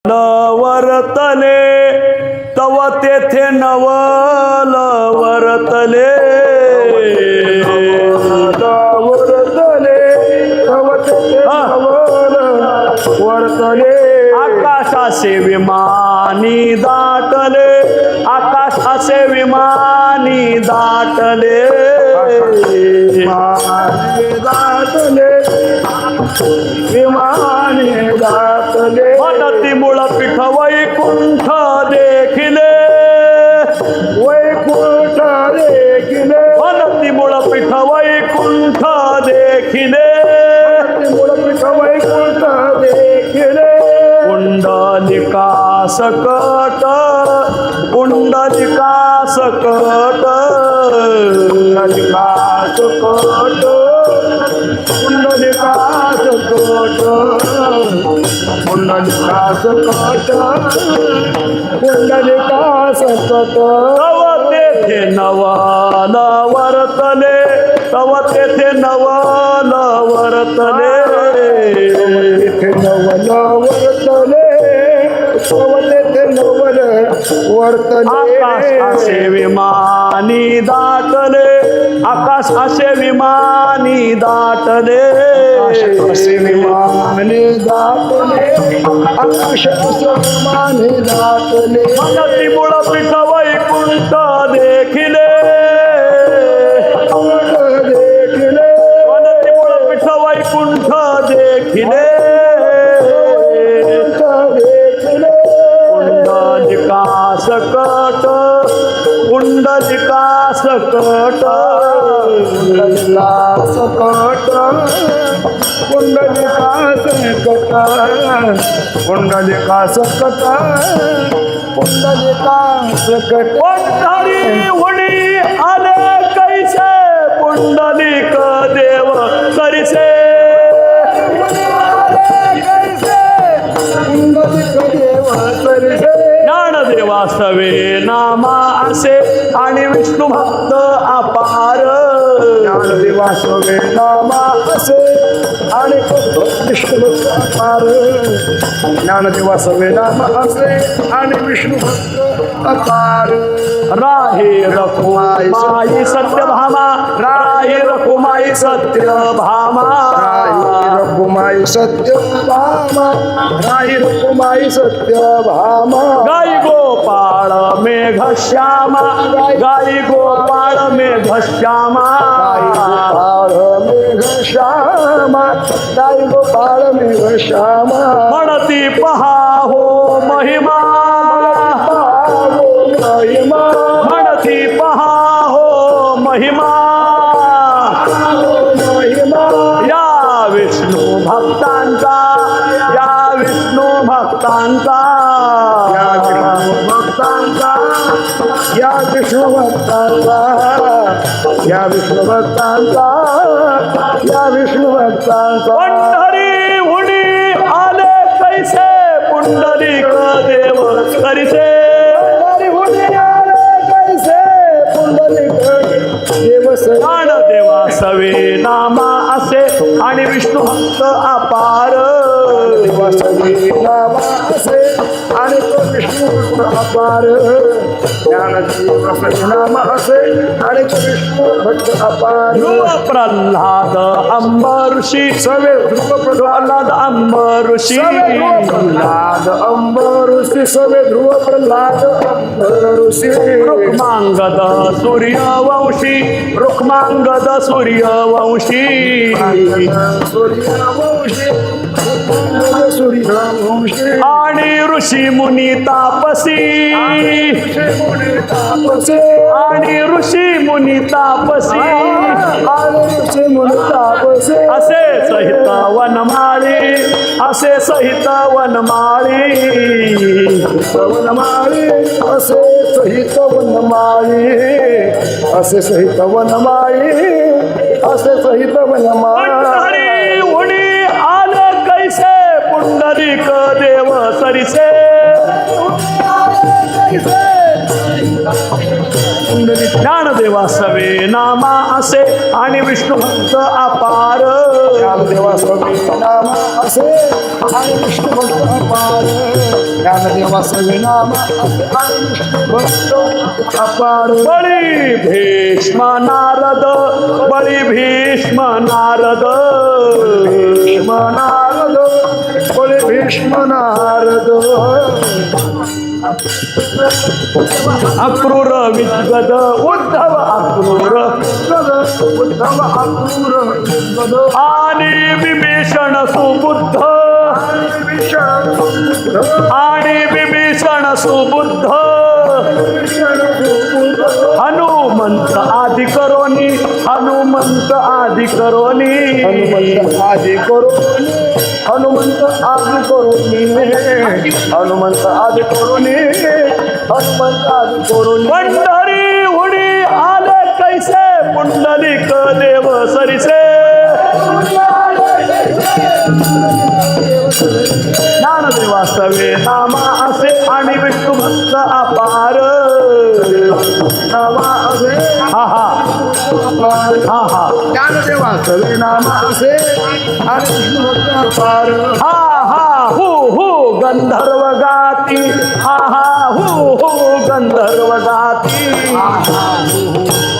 वरतले तव तेथे नवल वरतले वरतले तव तेथे नवल वरतले आकाशाचे विमानी दाटले आकाशाचे विमानी दाटले दाटले विमाने दाटले मनती मूळ पीठ वैकुंठ देखिले वैकुंठ देखिले मनती मूळ पीठ वैकुंठ देखिले मूळपीठ वैकुंठ देखिले पुंडलिका सकट पुंडलिका सकट पुंडलिका सकट पुंडलिका सकट पुंडलिका सकट पुंडलिका सकट तव तेथे नवल वर्तले तव तेथे नवल वर्तले तेथे नवल वर्तले तव तेथे नवल वर्तले आकाशाचे विमानी दाटले आकाशाचे विमानी दाटले आकाशाचे विमाने दाटले आकाशाचे विमाने दाटले मनती मूळ पीठ वैकुंठ देखिले देखिले मनती मूळ पीठ वैकुंठ देखिले देखिले पुंडलिका सकट पुंडलिका सकट पुंडलिका सकट पुंडलिका सकट पुंडलिका सकट पुंडलिका सकट पंढरी उडी आले कैसे पुंडलिक देव करिसे पुंडलिक देव सरसे ज्ञानदेवा सवे नामा असे आणि विष्णू भक्त अपार ज्ञानदेवा सवे नामा असे आणि विष्णू अपार ज्ञानदेवा सवे नामा असे आणि विष्णू भक्त अपार राहे रखुमाई सत्यभामा राहे रखुमाई सत्यभामा रघुमाई सत्यभामा राही रघुमाई सत्यभामा गाई गोपाळ मेघ श्यामा गाई गोपाळ मेघ श्यामा गोपाळ मेघ श्यामा गाई गोपाळ मेघ श्यामा म्हणती पहा हो महिमा महिमा म्हणती पहा हो महिमा महिमा या विष्णू भक्तांचा या विष्णू भक्तांचा या विष्णू भक्तांचा या विष्णू भक्तांचा या विष्णू भक्तांचा या विष्णू भक्तांचा पंढरी उडी आले कैसे पुंडलिक देव करिसे ज्ञानदेवा सवे नामा असे आणि विष्णू भक्त अपार नामा असे आणि तो विष्णू भक्त अपार ज्ञानदेवा सवे नामा असे आणि तो विष्णू भक्त अपार ध्रुव प्रल्हाद अंबऋषी सवे ध्रुव प्रल्हाद अंबऋषी प्रल्हाद अंबऋषी सवे ध्रुव प्रल्हाद अंबऋषी रुक्मांगद सूर्यवंशी रुक्मांगद सूर्यवंशी सूर्यवंशी आणि ऋषी मुनी तापसी आणि ऋषी मुनी तापसी असे सहित वनमाळी असे सहित वनमाळी वनमाळी असे सहित वनमाळी असे सहित वनमाळी असे सहित वनमाळी पंढरी उडी आले कैसे पुंडलिक देव सरिसे कुंडली ज्ञानदेवा सवे नामा असे आणि विष्णू भक्त अपार ज्ञानदेवा सवे नामा असे आणि विष्णू भक्त अपार ज्ञानदेवा सवे नामा असे आणि विष्णू भक्त अपार बळी भीष्म नारद बळी भीष्म नारद भीष्म नारद बोले भीष्म नारद अक्रूर विद्गद उद्धव अक्रूर उद्धव अक्रूर विद्गद आणि विभीषण सुबुद्ध आणि विभीषण सुबुद्ध हनुमंत आदि करोनी हनुमंत आदि करोनी हनुमंत आदि करोनी हनुमंत आदि करोनी हनुमंत आदि करोनी हनुमंत आदि करोनी पंढरी उडी आले कैसे पुंडलिक देव सरिसे ज्ञानदेवा सवे नामा असे आणि विष्णू भक्त अपार नामा असे हा हा हा हा ज्ञानदेवा सवे नामा असे आणि विष्णू भक्त अपार हा हा हु गंधर्व गाती हा हा हु गंधर्व गाती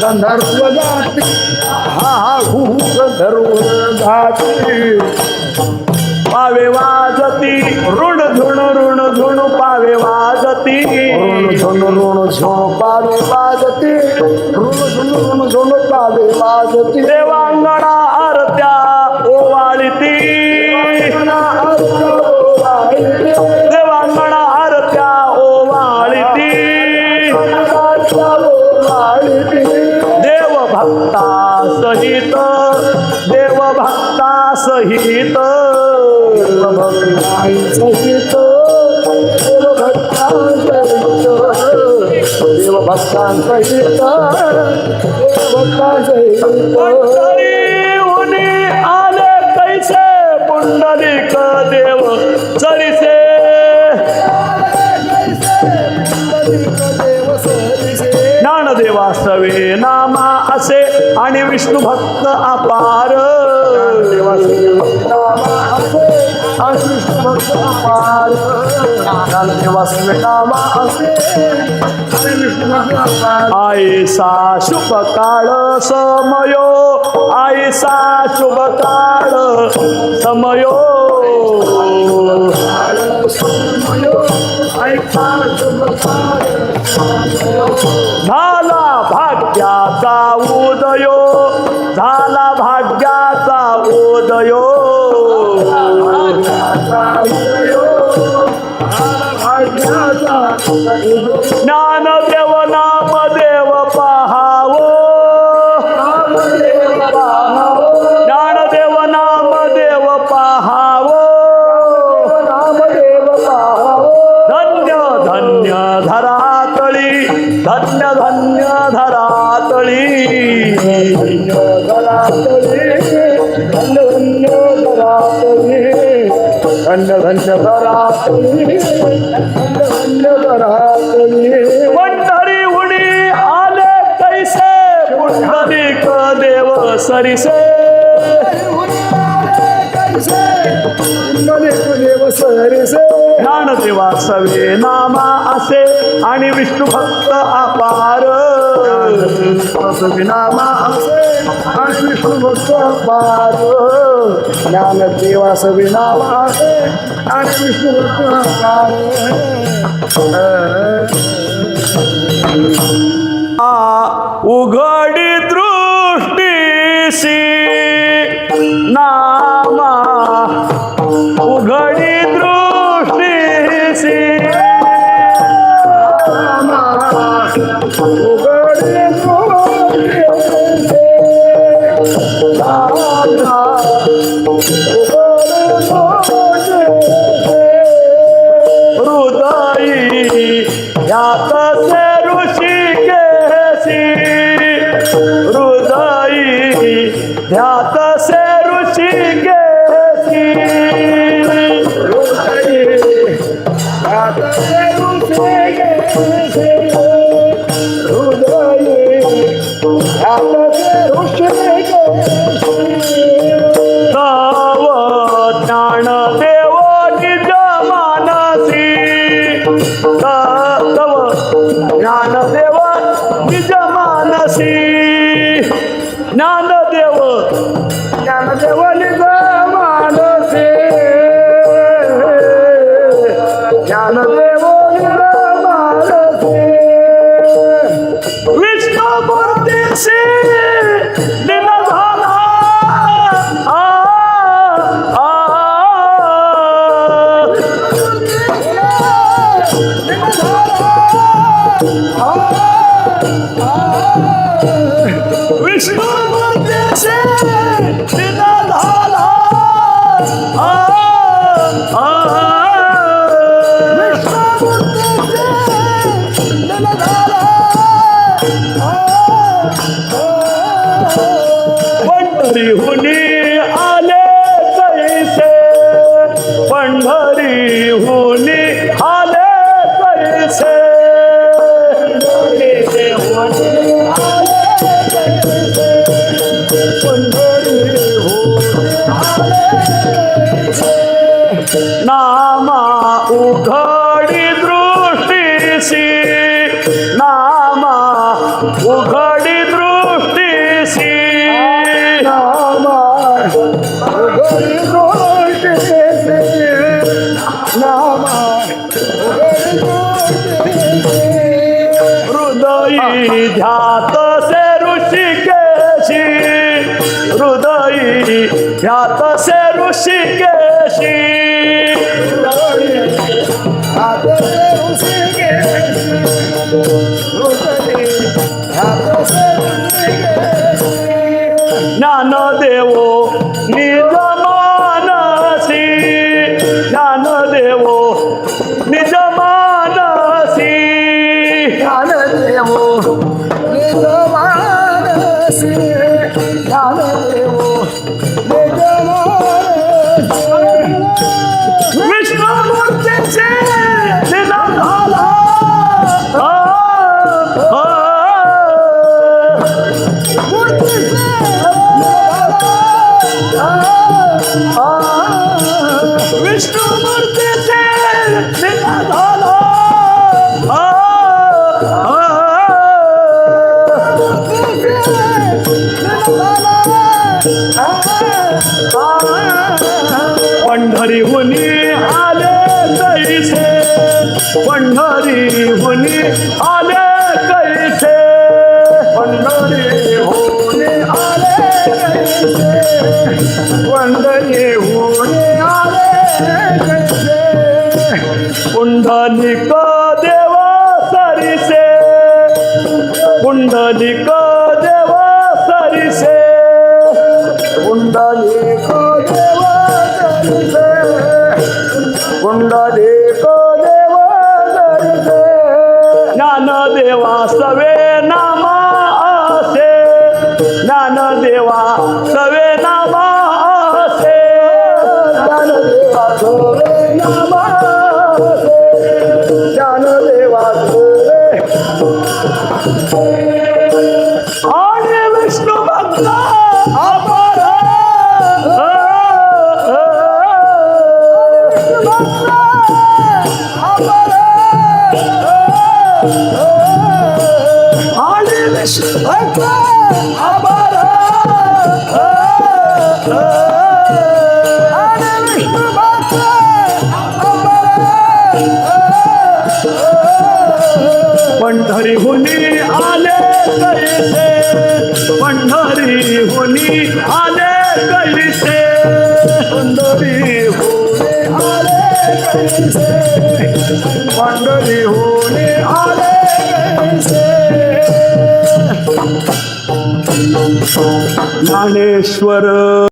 गंधर्व गाती हा हा गंधर्व गाती पावे वाजती ऋण झुण पावे वाजती ऋण झुण पावे वाजती ऋण झुण पावे वाजती देवांगणा आरत्या ओवाळती देवांगणा आरत्या ओवाळती देव भक्ता सहित देव भक्ता सहित सहित देव भक्तांसहित पंढरी उनी आले कैसे पुंडलिक देव चरिसे ज्ञानदेवा सवे नामा असे आणि विष्णू भक्त अपार देवा नामा असे आणि विष्णू भक्त अपार देवा नामा असे आणि विष्णू भक्त अपार आईसा शुभ काळ समयो आईसा शुभ काळ समयो झाला भाग्याचा उदयो झाला भाग्याचा उदयो ज्ञानदेव नामदेव पहावो ज्ञानदेव नामदेव पहावो धन्य धन्य धरातळी धन्य धन्य धरातळी धन्य धन्य धरातळी धन्य धरातळी पंढरी उडी आले कैसे पुंडलिक देव सरिसे देव सरिसे ज्ञानदेवा सवे नामा असे आणि विष्णू भक्त अपार नामा असे आणि विष्णू भक्त अपार ज्ञानदेवा सवे नामा असे आणि विष्णू भक्त अपार उघडी दृष्टीसी नामा उघडी दृष्टीसी हृदयी यात से ऋषिकेशी हृदयी ध्यात से ऋषिकेशी हृदय ज्ञानदेव निरमानसे विष्णुमूर्तीशी दिन झाला विष्णुमूर्तीशी दिन झाला पंढरीहुनी आले कैसे पंढरीहुनी आले कैसे नामा उघडी दृष्टीसी नामा उघडी दृष्टीसी नामा उघडी दृष्टीसी नामा उघडी दृष्टीसी हृदयी ध्यात से ऋषिकेशी हृदयी ध्यात से ऋषिकेशी ज्ञानदेवो निज मानसी ज्ञानदेवो निज मानसी ज्ञानदेव निज मानसी ज्ञानदेव निज मानसी विष्णुमूर्तीचे दिन झाला विष्णुमूर्तीचे दिन झाला पंढरीहुनी आले कैसे पंढरीहुनी आले कैसे पंढरीहुनी आले कैसे पंढरीहुनी आले कैसे पुंडलिक देव सरिसे पुंडलिक देव सरिसे पुंडलिक देव दर्शे पुंडलिक देव दर्शे ज्ञानदेवा सवे नामा असे ज्ञानदेवा सवे नामा असे ज्ञानदेवा सोरे नमासे ज्ञानदेवा सोरे आणि विष्णू भक्त अपार आणि विष्णू भक्त अपार पंढरीहुनी आले कैसे पंढरीहुनी आले कैसे पंढरीहुनी आले कैसे पंढरीहुनी आले कैसे ज्ञानेश्वर